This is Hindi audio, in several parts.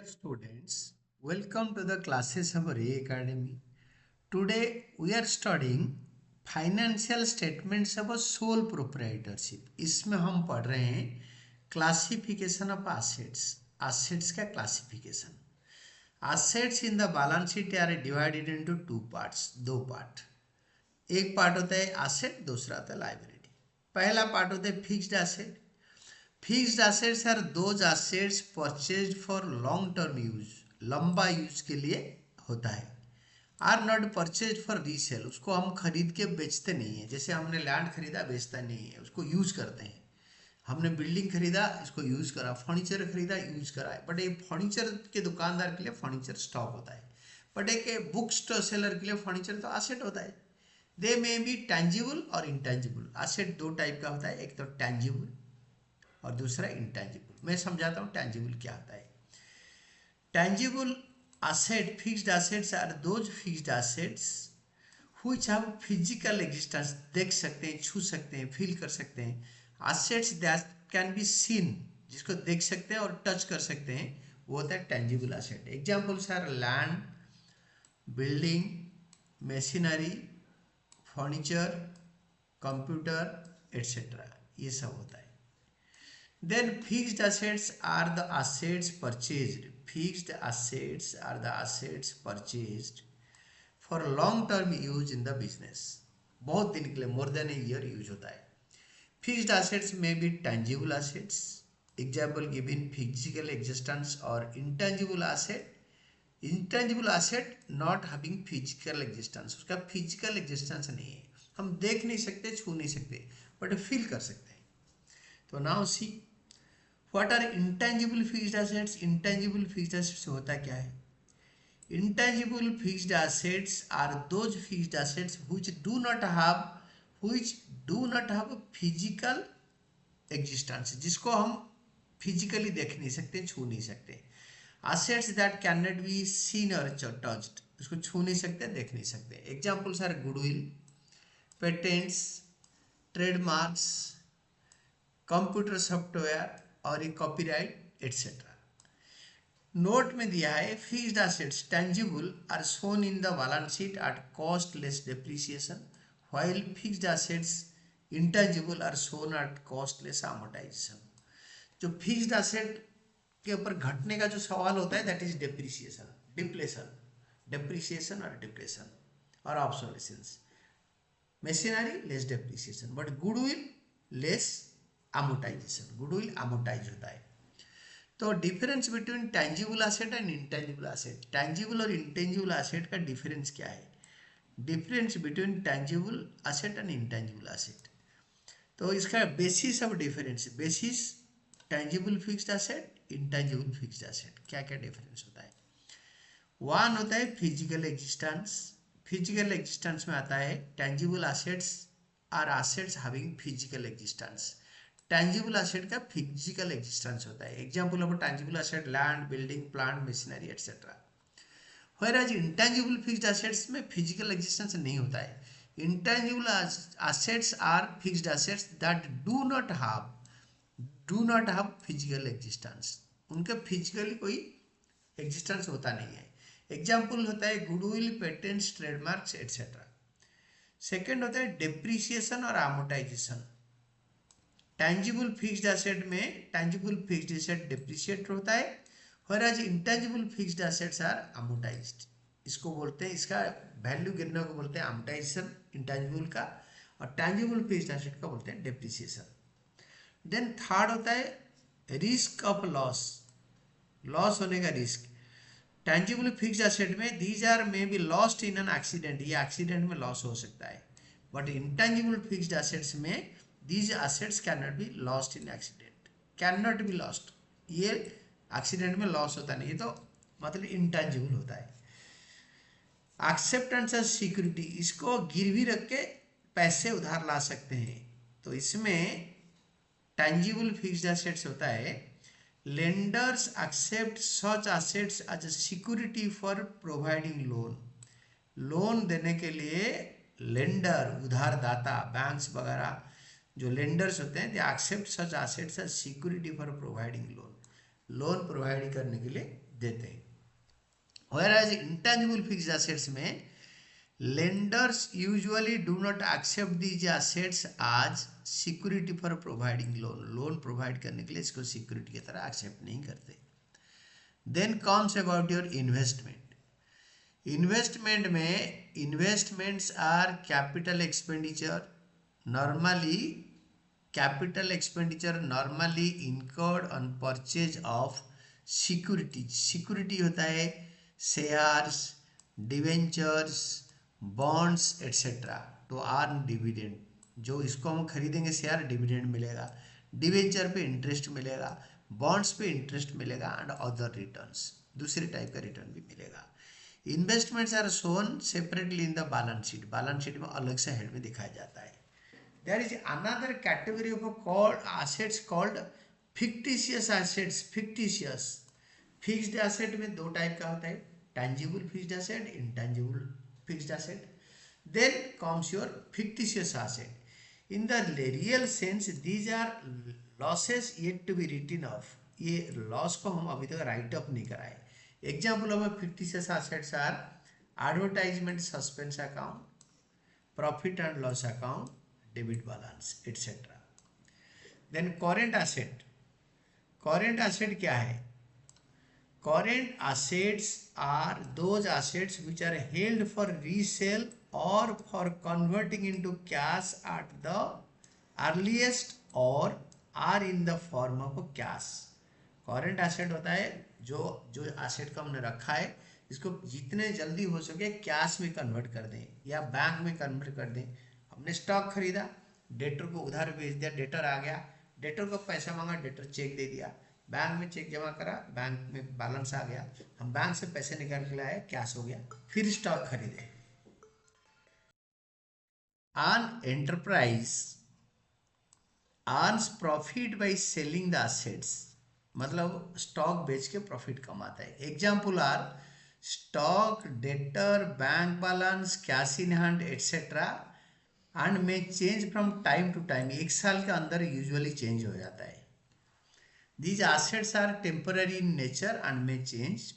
students, welcome to the classes of Ray Academy. Today we are studying financial statements of sole proprietorship. इसमें हम पढ़ रहे हैं क्लासिफिकेशन ऑफ एसेट्स. एसेट्स का classification. Assets in the balance sheet are divided into two parts. दो पार्ट. एक पार्ट होता है एसेट, दूसरा होता है लाइबिलिटी. पहला पार्ट होता है fixed asset. Fixed assets are those assets purchased for long term use. लंबा यूज के लिए होता है. Are not purchase for resale. उसको हम खरीद के बेचते नहीं है. जैसे हमने लैंड खरीदा, बेचता नहीं है, उसको यूज करते हैं. हमने बिल्डिंग खरीदा, इसको यूज करा. फर्नीचर खरीदा, यूज करा है. बट ये फर्नीचर के दुकानदार के लिए फर्नीचर स्टॉक होता है. बट एक बुक स्टोर सेलर के लिए फर्नीचर तो एसेट होता है. दे मे बी टैंजिबल और इंटैंजिबल. एसेट दो टाइप का होता है, एक तो टैंजिबल और दूसरा इंटैंजिबल. मैं समझाता हूँ टैंजिबल क्या होता है. Tangible asset, fixed assets are those fixed assets which have physical existence. देख सकते हैं, छू सकते हैं, फील कर सकते हैं. assets that can be seen, जिसको देख सकते हैं और टच कर सकते हैं, वो होता है tangible asset. Examples are land, building, machinery, furniture, computer etcetera. ये सब होता है. Then fixed assets are the assets purchased. Fixed assets are the assets purchased for long term use in the business. बहुत दिन के लिए, more than a year use होता है. Fixed assets may be tangible assets. Example given physical existence or intangible asset. Intangible asset not having physical existence. उसका physical existence नहीं है. हम देख नहीं सकते, छू नहीं सकते, but फील कर सकते हैं. तो now see what are intangible fixed assets. Intangible fixed assets होता क्या है? Intangible fixed assets are those fixed assets which do not have physical existence. जिसको हम physically देख नहीं सकते, छू नहीं सकते. Assets that cannot be seen or touched. उसको छू नहीं सकते, देख नहीं सकते. Examples are goodwill, patents, trademarks, computer software और ये कॉपीराइट एट्सेट्रा. नोट में दिया है fixed assets tangible are shown in the balance sheet at cost less depreciation, while fixed assets intangible are shown at cost less amortisation. जो फिक्स्ड एसेट के ऊपर घटने का जो सवाल होता है that is depreciation, depletion, depreciation और डिप्लेशन और obsolescence. Machinery less depreciation, but goodwill less amortization. Goodwill amortize होता है. तो difference between tangible asset and intangible asset. Tangible और इंटेंजिबल एसेट का डिफरेंस क्या है? Difference between tangible asset and intangible asset. तो इसका basis of difference, basis tangible fixed asset, intangible fixed asset. क्या क्या डिफरेंस होता है? वन होता है फिजिकल एग्जिस्टेंस. फिजिकल एग्जिस्टेंस में आता है tangible assets are assets having physical existence. Tangible asset का फिजिकल एग्जिस्टेंस होता है. Example of tangible asset land, building, plant, machinery etcetera. Whereas intangible fixed assets में फिजिकल एग्जिस्टेंस नहीं होता है. Intangible assets are fixed assets that do not have physical existence. उनका फिजिकली कोई एग्जिस्टेंस होता नहीं है. एग्जाम्पल होता है goodwill, patents, trademarks etcetera. Second होता है डेप्रिसिएशन और amortization. टैंजिबल फिक्स्ड एसेट में टैंजिबल फिक्स्ड एसेट डेप्रिशिएट होता है, whereas intangible fixed assets are amortised. इसको बोलते हैं, इसका वैल्यू गिरने को बोलते हैं अमोर्टाइजेशन इंटेंजिबल का, और टैंजिबल फिक्स्ड एसेट का बोलते हैं डेप्रिसिएशन. देन थर्ड होता है रिस्क ऑफ लॉस. लॉस होने का रिस्क. टैंजिबल फिक्स्ड एसेट में these are may be lost in an accident. ये एक्सीडेंट में लॉस हो सकता है. बट इंटेंजिबल फिक्स्ड एसेट्स में these assets cannot be lost in accident. cannot be lost, ये एक्सीडेंट में लॉस होता नहीं, ये तो मतलब इंटेंजिबल होता है. Acceptance as security. इसको गिरवी रख के पैसे उधार ला सकते हैं. तो इसमें टेंजिबल फिक्स्ड एसेट्स होता है lenders accept such assets as a security for providing loan. Loan देने के लिए लेंडर, उधारदाता, बैंक्स वगैरह जो लेंडर्स होते हैं, they accept such assets as security for providing loan. Loan provide करने के लिए देते हैं। Whereas intangible fixed assets में lenders usually do not accept these assets as security for providing loan. Loan provide करने के लिए इसको सिक्योरिटी की तरह एक्सेप्ट नहीं करते। Then comes about your investment. Investment में investments are capital expenditure normally incurred on purchase of securities. Security होता है shares, debentures, bonds etcetera to earn dividend. जो इसको हम खरीदेंगे शेयर, डिविडेंड मिलेगा, डिवेंचर पे इंटरेस्ट मिलेगा, बॉन्ड्स पे इंटरेस्ट मिलेगा एंड अदर रिटर्न्स, दूसरे टाइप का रिटर्न भी मिलेगा। Investments are shown separately in the balance sheet. Balance sheet में अलग से हेड में दिखाया जाता है। There is another category of called assets called fictitious assets. Fixed asset में दो टाइप का होता है, tangible fixed asset, intangible fixed asset. Then comes your fictitious asset. In the real sense these are losses yet to be written off. ये लॉस को हम अभी तक राइट ऑफ नहीं कराए। Example of a fictitious assets are advertisement suspense account, profit and loss account, debit balance, etc. Then current asset. Current asset क्या है? Current assets are those assets which are held for resale or for converting into cash at the earliest or are in the form of a cash. Current asset होता है जो एसेट को हमने रखा है, इसको जितने जल्दी हो सके कैश में कन्वर्ट कर दें या बैंक में कन्वर्ट कर दें। हमने स्टॉक खरीदा, डेटर को उधार भेज दिया, डेटर आ गया, डेटर को पैसा मांगा, डेटर चेक दे दिया, बैंक में चेक जमा करा, बैंक में बैलेंस आ गया, हम बैंक से पैसे निकाल के लाए, कैश हो गया, फिर स्टॉक खरीदे। An enterprise earns profit by selling the assets, मतलब स्टॉक बेच के प्रॉफिट कमाता है। Example are stock, debtor, bank balance, cash in hand etcetera and may change from time to time. एक साल के अंदर यूजुअली चेंज हो जाता है। These assets are temporary in nature and may change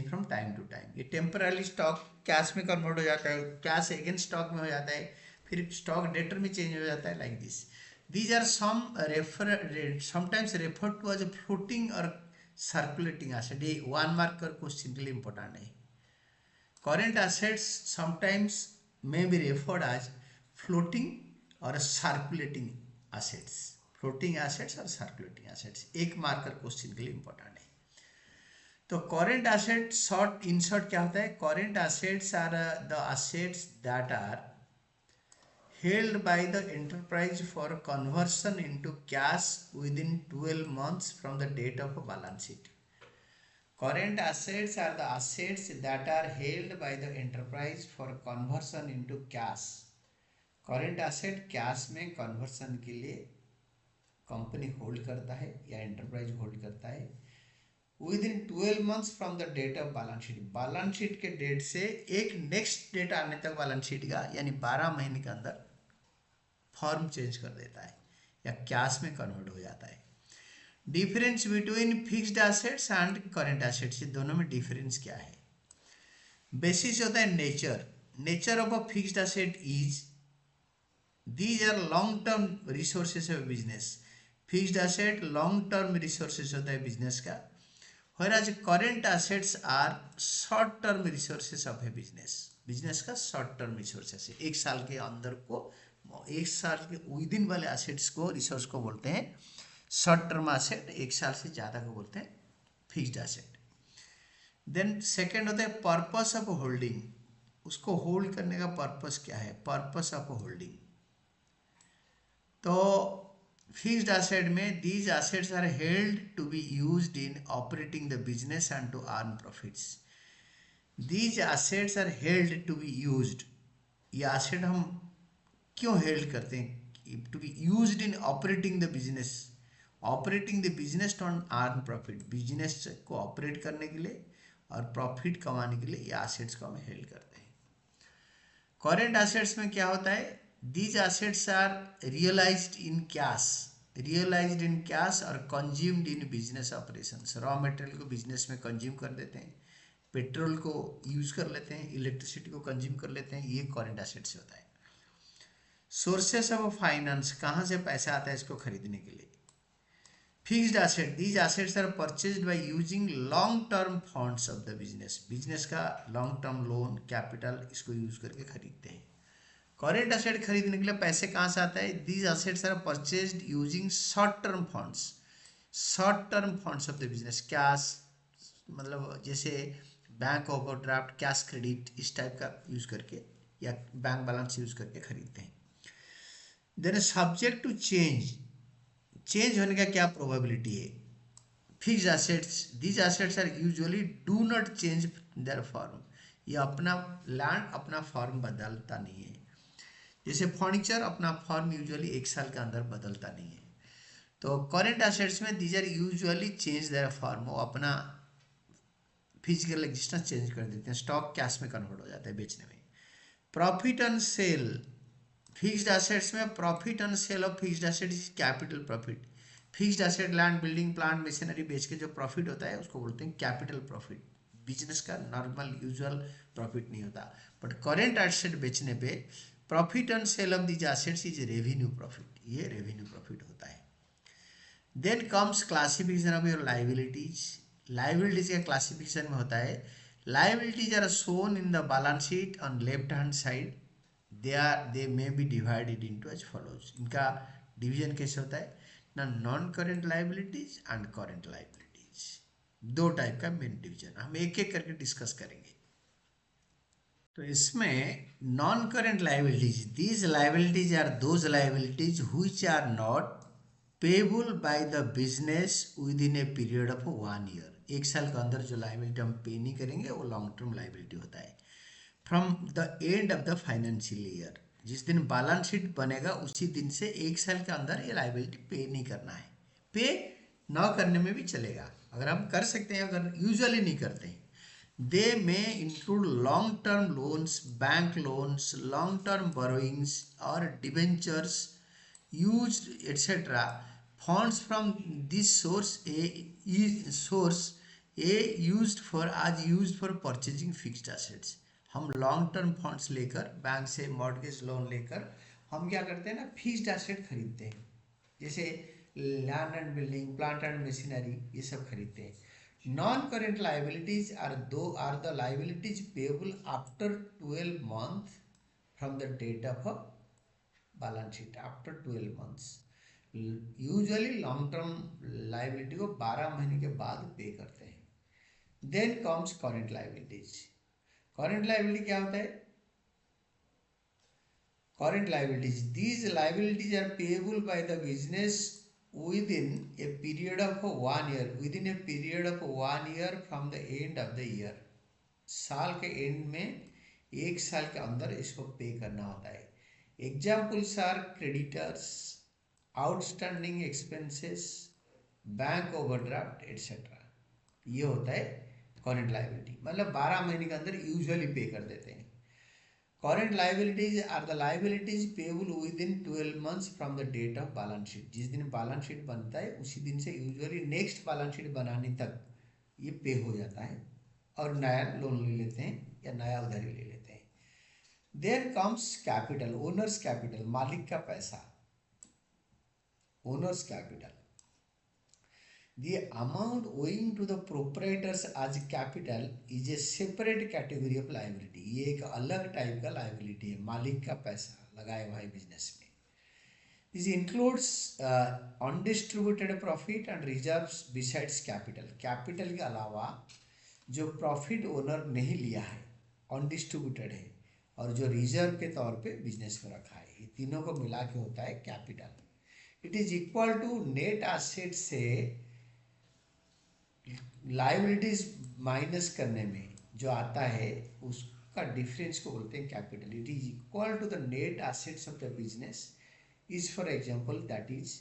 from time to time. ये टेम्पररी स्टॉक कैश में कन्वर्ट हो जाता है, कैश अगेन स्टॉक में हो जाता है, फिर स्टॉक डेटर में चेंज हो जाता है, like this. These are sometimes referred to as a floating or circulating asset. ये one marker क्वेश्चन के लिए इम्पोर्टेंट है। Current assets sometimes may be referred as floating or circulating assets. Floating assets और circulating assets एक मार्कर क्वेश्चन के लिए इम्पोर्टेंट है। तो current assets short in short क्या होता है? Current assets are the assets that are held by the enterprise for conversion into cash within 12 months from the date of a balance sheet. Current assets are the assets that are held by the enterprise for conversion into cash. Current asset cash में conversion के लिए कंपनी होल्ड करता है या एंटरप्राइज होल्ड करता है within 12 months from the date of balance sheet. Balance sheet के डेट से एक नेक्स्ट डेट आने तक बैलेंस शीट का यानी 12 महीने के अंदर फॉर्म चेंज कर देता है या कैश में कन्वर्ट हो जाता है। Difference between fixed assets and current assets, ये दोनों में डिफरेंस क्या है? बेसिस होता है nature of a fixed asset is these are long term resources of business. Fixed asset long term resources होता है बिजनेस का, whereas current assets are short term resources of a business का शॉर्ट टर्म रिसोर्सेस है। एक साल के अंदर को, एक साल के विदिन वाले एसेट्स को, रिसोर्स को बोलते हैं शॉर्ट टर्म एसेट, एक साल से ज़्यादा को बोलते हैं फिक्स्ड एसेट। देन सेकंड होता है पर्पस ऑफ होल्डिंग। उसको होल्ड करने का पर्पस क्या है? Purpose of holding. तो फिक्स्ड एसेट में these assets are held to be used in operating the business and to earn profits. These assets are held to be used. ये एसेट हम क्यों हेल्ड करते हैं? To be used in operating the business, operating the business to earn profit. Business को ऑपरेट करने के लिए और प्रॉफिट कमाने के लिए ये एसेट्स को हम हेल्ड करते हैं। करेंट एसेट्स में क्या होता है? These assets are realised in cash. Realised in cash और consumed in business operations. Raw material को बिजनेस में कंज्यूम कर देते हैं, पेट्रोल को यूज कर लेते हैं, इलेक्ट्रिसिटी को कंज्यूम कर लेते हैं, ये करेंट एसेट से होता है। सोर्सेस ऑफ फाइनेंस, कहाँ से पैसा आता है इसको खरीदने के लिए। Fixed asset, these assets are purchased by using long term funds of the business. Business का लॉन्ग टर्म लोन कैपिटल इसको यूज करके खरीदते हैं। करेंट एसेट खरीदने के लिए पैसे कहाँ से आता है। These assets are purchased using short term funds. Short term funds of the business, cash मतलब जैसे बैंक ओवरड्राफ्ट, कैश क्रेडिट, इस टाइप का यूज करके या बैंक बैलेंस यूज करके खरीदते हैं। Then subject to change, change होने का क्या प्रोबेबिलिटी है। Fixed assets, these assets are usually do not change their form. ये अपना लैंड अपना फॉर्म बदलता नहीं है। जैसे फर्नीचर अपना फॉर्म यूजुअली 1 साल के अंदर बदलता नहीं है। तो करेंट एसेट्स में these are usually change their form, वो अपना फिजिकल एग्जिस्टेंस चेंज कर देते हैं, स्टॉक कैश में कन्वर्ट हो जाता है बेचने में। Profit on sale, fixed assets में profit on sale of fixed asset is capital profit. Fixed asset land building plant machinery बेच के जो प्रॉफिट होता है उसको बोलते हैं कैपिटल प्रॉफिट। बिजनेस का नॉर्मल यूजुअल प्रॉफिट नहीं होता, बट करेंट एसेट बेचने पे profit on sale of these assets is revenue profit, ये रेवेन्यू प्रॉफिट होता है। Then comes classification of your liabilities. Liabilities का क्लासिफिकेशन में होता है, liabilities are shown in the balance sheet on left hand side, they may be divided into as follows. इनका डिवीजन कैसे होता है ना, non current liabilities and current liabilities, दो टाइप का मेन डिवीजन, हम एक एक करके डिस्कस करेंगे। तो इसमें non current liabilities, these liabilities are those liabilities which are not payable by the business within a period of 1 year. 1 साल के अंदर जो लाइबिलिटी हम पे नहीं करेंगे वो लॉन्ग टर्म लाइबिलिटी होता है। From the end of the financial year, जिस दिन बैलेंस शीट बनेगा उसी दिन से 1 साल के अंदर ये लाइबिलिटी पे नहीं करना है। पे ना करने में भी चलेगा, अगर हम कर सकते हैं, अगर यूजुअली नहीं करते हैं। They may include long term loans, bank loans, long term borrowings और debentures used etc. Funds from this source A used for purchasing fixed assets। हम लॉन्ग टर्म फंड्स लेकर बैंक से मॉर्गेज लोन लेकर हम क्या करते हैं ना, फिक्स्ड एसेट खरीदते हैं, जैसे land and building, plant and machinery, ये सब खरीदते हैं। Non current liabilities are the liabilities payable after 12 months from the date of balance sheet, after 12 months। Usually long term liability को 12 महीने के बाद पे करते हैं। Then comes current liabilities. Current liability क्या होता है, current liabilities, these liabilities are payable by the business within a period of 1 year, with in a period of 1 year from the end of the year. साल के एंड में 1 साल के अंदर इसको पे करना होता है। Examples are creditors, outstanding expenses, bank overdraft etcetera. ये होता है करेंट लाइबिलिटी, मतलब 12 महीने के अंदर यूजुअली पे कर देते हैं। Current liabilities are the liabilities payable within 12 months from the date of balance sheet. जिस दिन बैलेंस शीट बनता है उसी दिन से यूजुअली नेक्स्ट बैलेंस शीट बनाने तक ये पे हो जाता है और नया लोन ले लेते हैं या नया उधारी ले लेते हैं। There comes capital, owners capital, मालिक का पैसा, owners capital. The amount owing to the proprietors as capital is a separate category of liability। ये एक अलग टाइप का लाइबिलिटी है, मालिक का पैसा लगाया हुआ है बिजनेस में। This includes undistributed profit and reserves besides capital। Capital के अलावा जो प्रॉफिट ओनर नहीं लिया है, अनडिस्ट्रीब्यूटेड है, और जो रिजर्व के तौर पे बिजनेस में रखा है, ये तीनों को मिला के होता है capital. It is equal to net asset से लाइबिलिटीज माइनस करने में जो आता है उसका डिफरेंस को बोलते हैं capital. It is equal to the net assets of the business is, for example, that is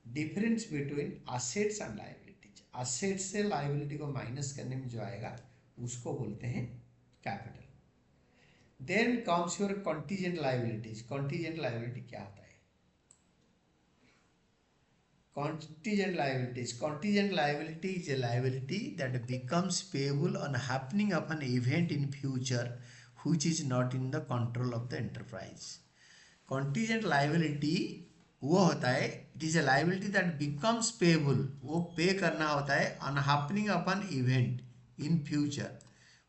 difference between assets and liabilities. Assets से लाइबिलिटी को माइनस करने में जो आएगा उसको बोलते हैं capital. Then comes your contingent liabilities. Contingent liability क्या होता है, Contingent liabilities. Contingent liability is a liability that becomes payable on happening of an event in future which is not in the control of the enterprise. Contingent liability वो होता है, it is a liability that becomes payable, वो पे करना होता है on happening of an event in future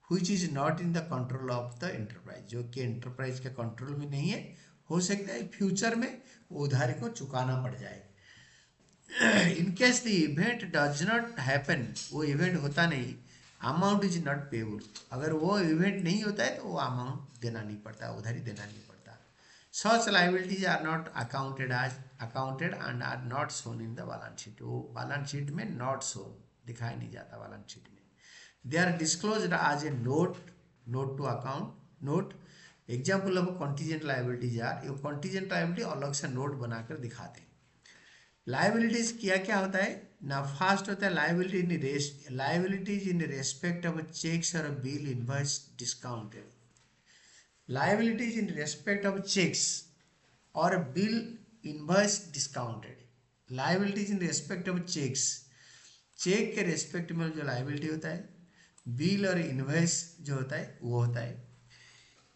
which is not in the control of the enterprise, जो कि enterprise के कंट्रोल में नहीं है. हो सकता है फ्यूचर में वो उधारी को चुकाना पड़ जाए. In case the event does not happen, वो इवेंट होता नहीं, अमाउंट इज नॉट पेबल, अगर वो इवेंट नहीं होता है तो वो अमाउंट देना नहीं पड़ता, उधारी देना नहीं पड़ता. Such liabilities are not accounted and are not shown in the balance sheet. वो बैलेंस शीट में नॉट शोन, दिखाई नहीं जाता बैलेंस शीट में. They are disclosed as a note to account. Note example of contingent liabilities are, ये कॉन्टीजेंट लाइबिलिटी अलग से नोट बनाकर दिखाते हैं. लाइबिलिटीज क्या होता है ना. फर्स्ट होता है liabilities in respect of cheques और bill invoice discounted. Liabilities in respect of cheques और bill invoice discounted. Liabilities in respect of cheques, cheque के रेस्पेक्ट में जो लाइबिलिटी होता है, बिल और इनवॉइस जो होता है वो होता है.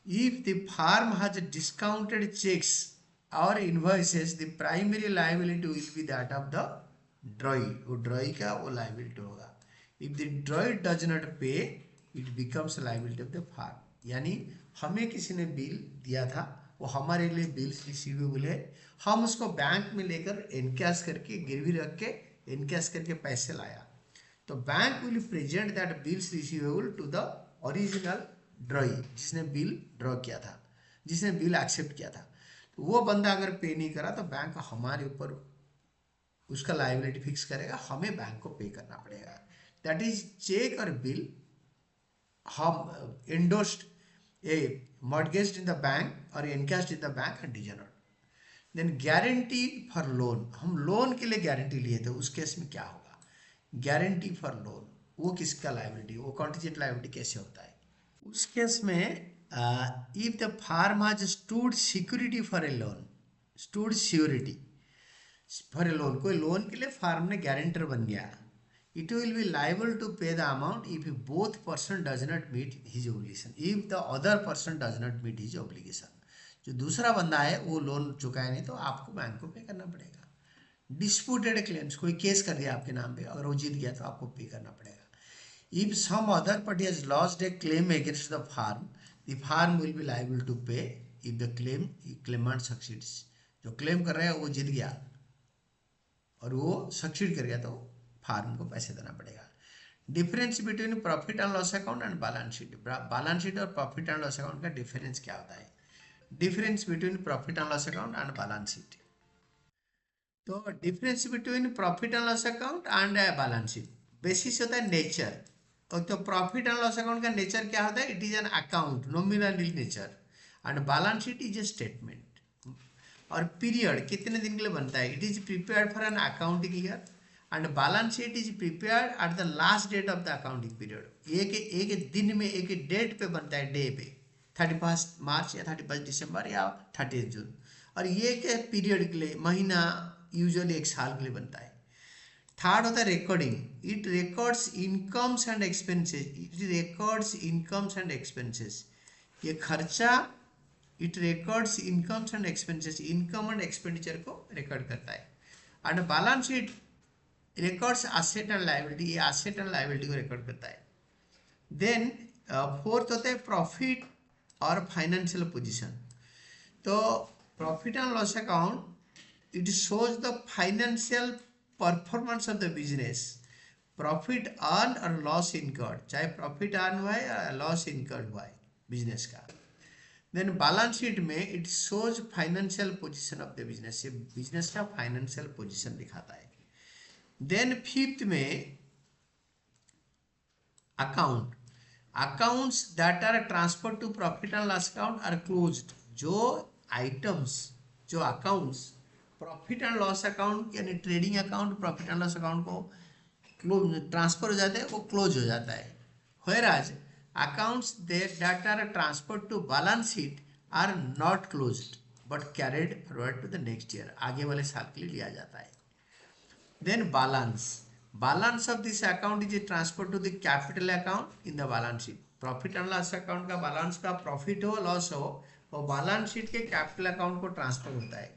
If the firm has discounted cheques और invoices, the primary liability will be that of the drawee. वो ड्रॉई का वो लाइबिलिटी होगा. If the drawee does not pay, it becomes liability of the firm. यानी हमें किसी ने बिल दिया था, वो हमारे लिए बिल्स रिसीवेबल है, हम उसको बैंक में लेकर एनकैश करके, गिरवी रख के एनकैश करके पैसे लाया, तो bank will present that bills receivable to the original drawee, जिसने बिल ड्रॉ किया था, जिसने बिल एक्सेप्ट किया था. तो वो बंदा अगर पे नहीं करा तो बैंक हमारे ऊपर उसका लाइबिलिटी फिक्स करेगा, हमें बैंक को पे करना पड़ेगा. दैट इज चेक और बिल हम endorsed a mortgaged in the bank or encashed in the bank and dishonored. Then guarantee for loan, हम लोन के लिए गारंटी लिए थे, उस केस में क्या होगा. गारंटी फॉर लोन वो किसका लाइबिलिटी, वो कॉन्टीजेंट लाइबिलिटी कैसे होता है. उस केस में if the firm has stood security for a loan, stood surety for a loan, कोई लोन के लिए फार्म ने गारंटर बन गया, it will be liable to pay the amount if both person does not meet his obligation. If the other person does not meet his obligation, जो दूसरा बंदा है वो लोन चुकाए नहीं तो आपको बैंक को पे करना पड़ेगा. डिस्प्यूटेड क्लेम्स, कोई केस कर दिया आपके नाम पे, अगर वो जीत गया तो आपको पे करना पड़ेगा. If some other party has lost a claim against the firm will be liable to pay if the claimant succeeds. जो क्लेम कर रहे हैं वो जीत गया और वो सक्सीड कर गया तो फार्म को पैसे देना पड़ेगा. Difference between profit and loss account and balance sheet. Balance sheet और प्रॉफिट एंड लॉस अकाउंट का डिफरेंस क्या होता है. Difference between profit and loss account and balance sheet. तो difference between profit and loss account and balance sheet basis होता है नेचर. तो प्रॉफिट एंड लॉस अकाउंट का नेचर क्या होता है, it is an account, nominal nature, and balance sheet is a statement. और पीरियड कितने दिन के लिए बनता है, it is prepared for an accounting year and balance sheet is prepared at the last date of the accounting period. एक दिन में एक डेट पे बनता है, डे पे, 31 मार्च या 31 दिसंबर या 30 जून. और ये के पीरियड के लिए, महीना यूजुअली एक साल के लिए बनता है. थर्ड होता है recording. It records incomes and expenses. It records incomes and expenses. ये खर्चा, it records incomes and expenses, income and expenditure को रिकॉर्ड करता है. And balance sheet records asset and liability, ये एसेट एंड लायबिलिटी को रिकॉर्ड करता है. देन फोर्थ होता है प्रॉफिट और फाइनेंशियल पोजीशन. तो profit and loss account it shows the financial performance of the business, profit earn और लॉस इनकर्ड, चाहे प्रॉफिट अर्न हुआ है या लॉस इनकर्ड हुआ है बिजनेस का. देन बैलेंस शीट में it shows financial position of the business, ये बिजनेस का फाइनेंशियल पोजीशन दिखाता है. देन फिफ्थ में account. Accounts that are transfer to profit and loss account are closed. जो आइटम्स, जो accounts profit and loss account यानी trading account profit and loss account को ट्रांसफर हो जाते हैं, वो क्लोज हो जाता है. Whereas accounts that are transfer to balance sheet are not closed but carried forward to the next year, आगे वाले साल के लिए लिया जाता है. Then balance. Balance of this account is transferred to the capital account in the balance sheet. Profit and loss account का बैलेंस का प्रॉफिट हो लॉस हो वो बैलेंस शीट के कैपिटल अकाउंट को ट्रांसफर होता है.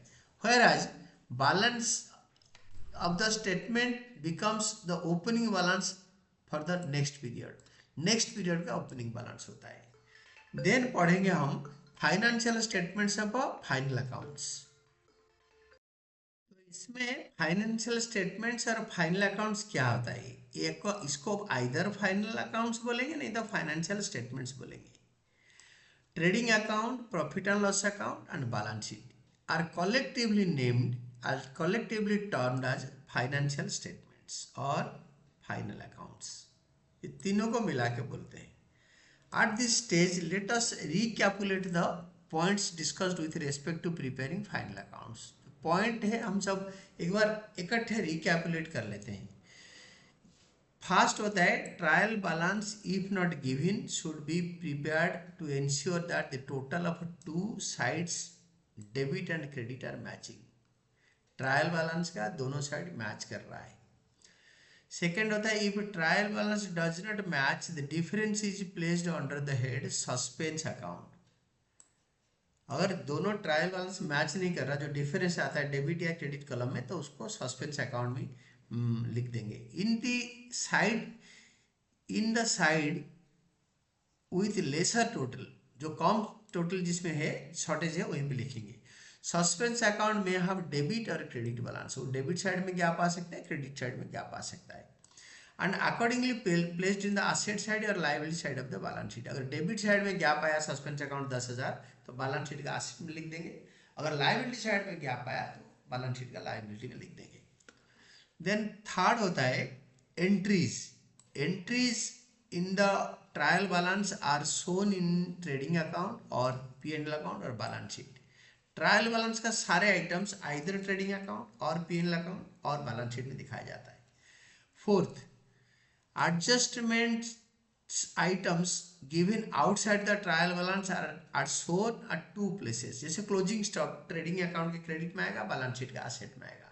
Whereas balance of the statement becomes the opening balance for the next period. Next period का ओपनिंग बैलेंस होता है. देन पढ़ेंगे हम financial statements of final accounts. इसमें फाइनेंशियल स्टेटमेंट्स और फाइनल अकाउंट्स क्या होता है. एक इसको आइदर फाइनल अकाउंट्स बोलेंगे नहीं तो फाइनेंशियल स्टेटमेंट्स बोलेंगे. Trading account, profit and loss account and balance sheet are collectively named as collectively termed as financial statements or final accounts. ये तीनों को मिला के बोलते हैं. At this stage, let us recapitulate the points discussed with respect to preparing final accounts. Point है हम सब एक बार इकट्ठे रिकैपुलेट कर लेते हैं. फर्स्ट होता है trial balance if not given should be prepared to ensure that the total of two sides debit and credit are matching. Trial balance का दोनों साइड मैच कर रहा है. सेकेंड होता है if trial balance does not match the difference is placed under the head suspense account. अगर दोनों ट्रायल बैलेंस मैच नहीं कर रहा, जो डिफरेंस आता है डेबिट या क्रेडिट कॉलम में, तो उसको सस्पेंस अकाउंट में लिख देंगे. In the side with lesser total, जो कम टोटल जिसमें है शॉर्टेज है वहीं पे लिखेंगे. सस्पेंस अकाउंट में हम डेबिट और क्रेडिट बैलेंस, वो डेबिट साइड में गैप आ सकता है, क्रेडिट साइड में गैप आ सकता है. And accordingly placed in the asset side और liability side of the balance sheet. अगर डेबिट साइड में गैप आया सस्पेंस अकाउंट 10,000 तो बैलेंस शीट का असेट में लिख देंगे. अगर लायबिलिटी साइड में गैप आया तो बैलेंस शीट का लायबिलिटी में लिख देंगे. देन थर्ड होता है entries. Entries in the trial balance are shown in trading account और P&L अकाउंट और बैलेंस शीट. ट्रायल बैलेंस का सारे आइटम्स आइदर ट्रेडिंग अकाउंट और P&L अकाउंट और बैलेंस शीट में दिखाया जाता है. Fourth, adjustments items given outside the trial balance are shown at two places. जैसे क्लोजिंग स्टॉक ट्रेडिंग अकाउंट के क्रेडिट में आएगा, बैलेंस शीट का एसेट में आएगा.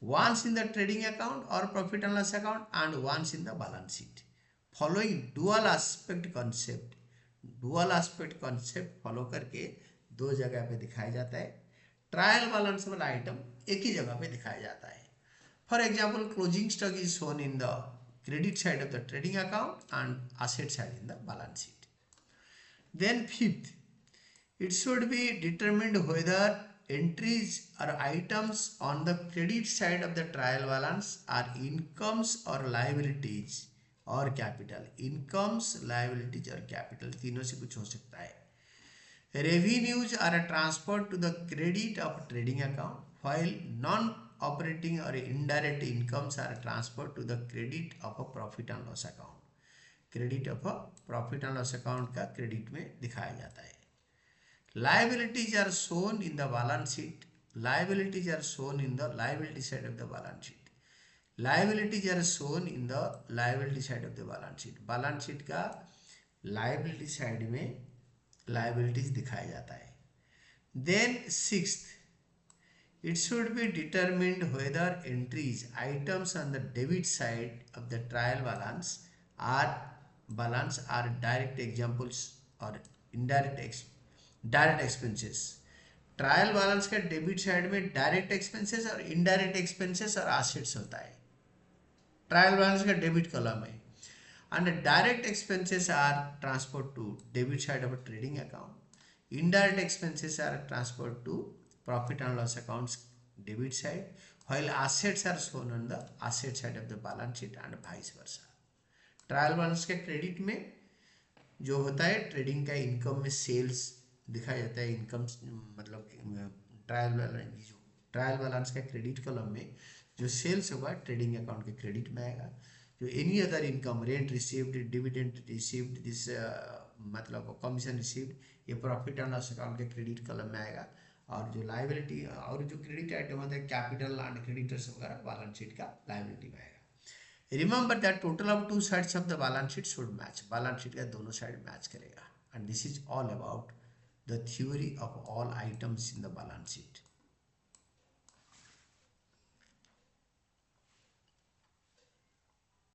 once in the trading account or profit and loss account and once in the balance sheet. following dual aspect concept. dual aspect concept follow करके दो जगह पे दिखाया जाता है. ट्रायल बैलेंस वाला आइटम एक ही जगह पे दिखाया जाता है. For example closing stock is shown in the credit side of the trading account and asset side in the balance sheet. Then fifth, it should be determined whether entries or items on the credit side of the trial balance are incomes or liabilities or capital. Incomes, liabilities or capital, तीनों से कुछ हो सकता है. Revenues are transferred to the credit of trading account while non-operating or indirect incomes are transferred to the credit of a profit and loss account. Credit of profit and loss account का क्रेडिट में दिखाया जाता है. Liabilities are shown in the balance sheet. Liabilities are shown in the liability side of the balance sheet. Liabilities are shown in the liability side of the balance sheet. Balance sheet का लायबिलिटी साइड में लायबिलिटीज दिखाया जाता है. Then sixth, it should be determined whether entries items on the debit side of the trial balance are direct examples or indirect direct expenses. Trial balance का डेबिट साइड में डायरेक्ट एक्सपेंसेस और इनडायरेक्ट एक्सपेंसेस और एसेट्स होता है. ट्रायल बैलेंस का डेबिट कॉलम है. and direct expenses are transferred to debit side of a trading account. Indirect expenses are transferred to profit and loss accounts debit side, while assets are shown on the asset side of the balance sheet and vice versa. Trial balance के क्रेडिट में जो होता है ट्रेडिंग का इनकम में सेल्स दिखाया जाता है. इनकम मतलब ट्रायल बैलेंस का क्रेडिट कॉलम में जो सेल्स होगा ट्रेडिंग अकाउंट के क्रेडिट में आएगा. जो any other income, rent received, dividend received, this मतलब कमीशन रिसीव्ड, ये प्रॉफिट एंड लॉस अकाउंट के क्रेडिट कॉलम में आएगा. और जो लायबिलिटी और जो क्रेडिट आइटम होता है कैपिटल एंड क्रेडिटर्स वगैरह बैलेंस शीट का लायबिलिटी में आएगा. Remember that total of two sides of the balance sheet should match. Balance sheet का दोनों साइड मैच करेगा. And this is all about the theory of all items in the balance sheet.